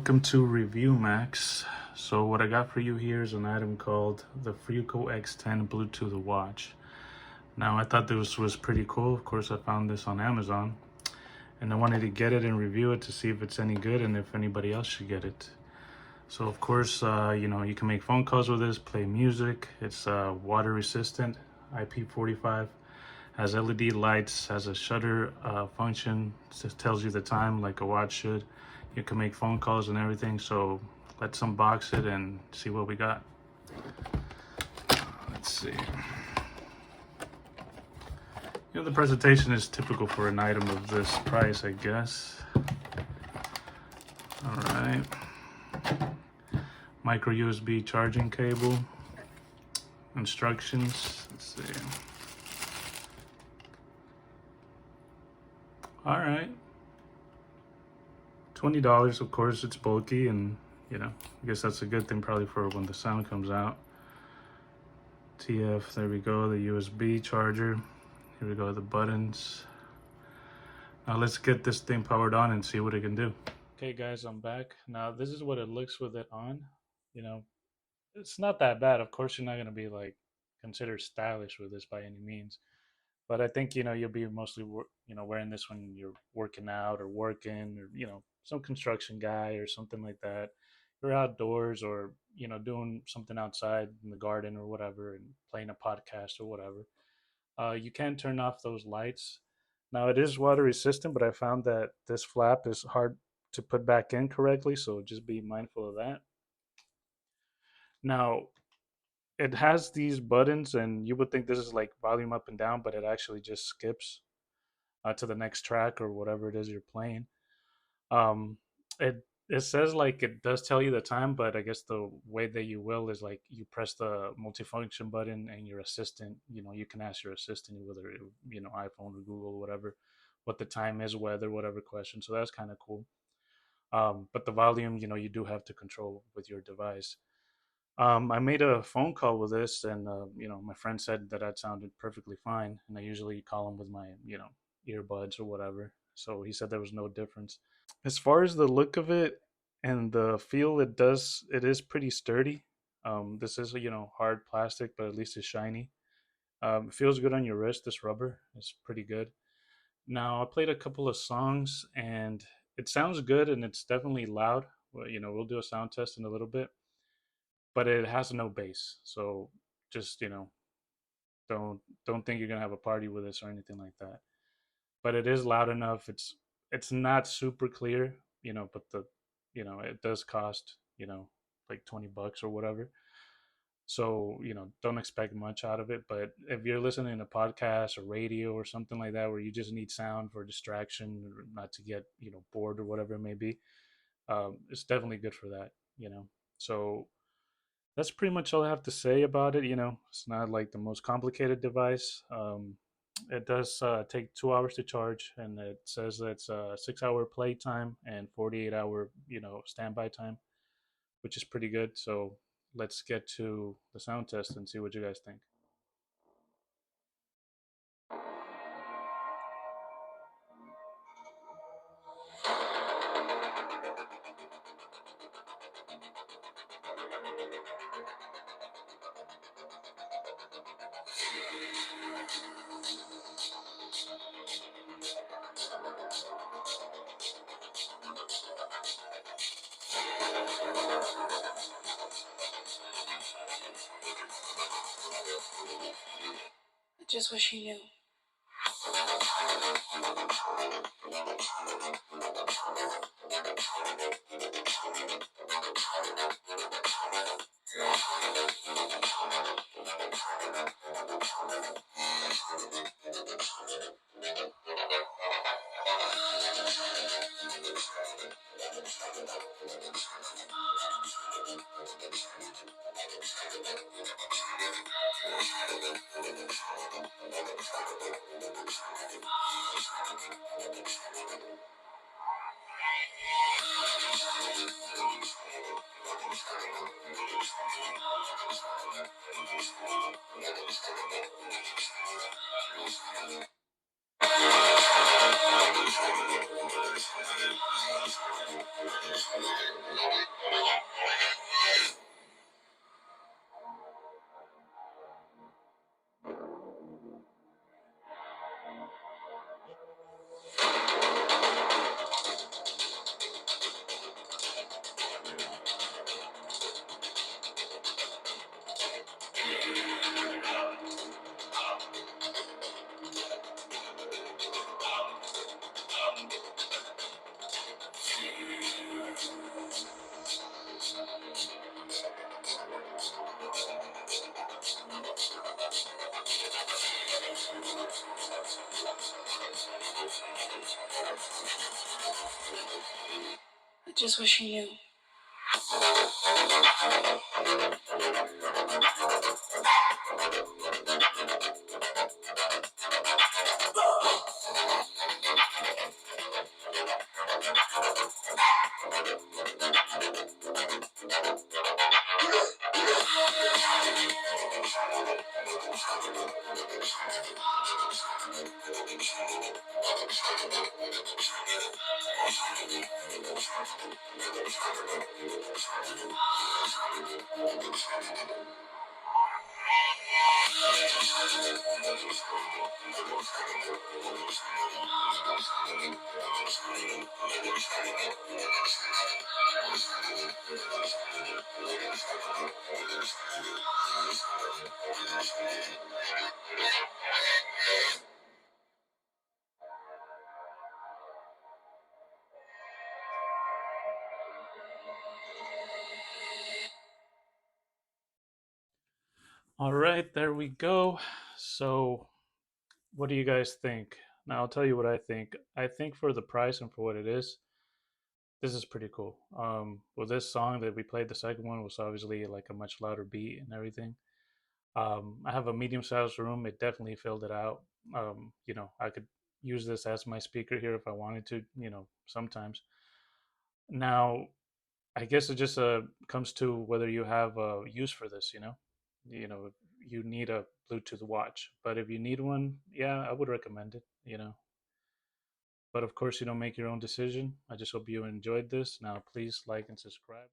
welcome to Review Max. So what I got for you here is an item called the Frewico X10 Bluetooth watch. Now I thought this was pretty cool. Of course I found this on Amazon and I wanted to get it and review it to see if it's any good and if anybody else should get it. So of course, you can make phone calls with this, play music. It's water resistant, IP45, has LED lights, has a shutter function, just tells you the time like a watch should. You can make phone calls and everything, so let's unbox it and see what we got. Let's see. The presentation is typical for an item of this price, I guess. All right. Micro USB charging cable. Instructions. Let's see. All right. $20, of course. It's bulky, and I guess that's a good thing probably for when the sound comes out. TF, there we go, the USB charger. Here we go, the buttons. Now let's get this thing powered on and see what it can do. Okay guys, I'm back. Now this is what it looks with it on. It's not that bad. Of course you're not going to be like considered stylish with this by any means. But I think, you'll be mostly, wearing this when you're working out or working or, some construction guy or something like that. You're outdoors or, doing something outside in the garden or whatever and playing a podcast or whatever. You can turn off those lights. Now it is water resistant, but I found that this flap is hard to put back in correctly. So just be mindful of that. Now, it has these buttons and you would think this is like volume up and down, but it actually just skips to the next track or whatever it is you're playing. um it says like it does tell you the time, but I guess the way that you will is like you press the multifunction button and your assistant, you can ask your assistant, whether iPhone or Google or whatever, what the time is, weather, whatever question. So that's kind of cool. But the volume, you do have to control with your device. I made a phone call with this, and my friend said that sounded perfectly fine. And I usually call him with my, earbuds or whatever. So he said there was no difference. As far as the look of it and the feel, it is pretty sturdy. This is hard plastic, but at least it's shiny. It feels good on your wrist. This rubber is pretty good. Now I played a couple of songs, and it sounds good, and it's definitely loud. Well, we'll do a sound test in a little bit, but it has no bass. So just don't think you're gonna have a party with this or anything like that. But it is loud enough. It's not super clear, but it does cost like $20 or whatever. So don't expect much out of it. But if you're listening to podcasts or radio or something like that where you just need sound for distraction or not to get bored or whatever it may be, it's definitely good for that. So that's pretty much all I have to say about it. It's not like the most complicated device. It does take 2 hours to charge, and it says that it's a 6-hour play time and 48-hour, standby time, which is pretty good. So let's get to the sound test and see what you guys think. I just wish you knew. Just wish you knew. All right, there we go. So, what do you guys think? Now, I'll tell you what I think. I think for the price and for what it is, this is pretty cool. Well, this song that we played, the second one was obviously like a much louder beat and everything. I have a medium-sized room. It definitely filled it out. I could use this as my speaker here if I wanted to. Sometimes. Now, I guess it just comes to whether you have a use for this. If you need a Bluetooth watch, but if you need one, yeah, I would recommend it. But of course, make your own decision. I just hope you enjoyed this. Now, please like and subscribe.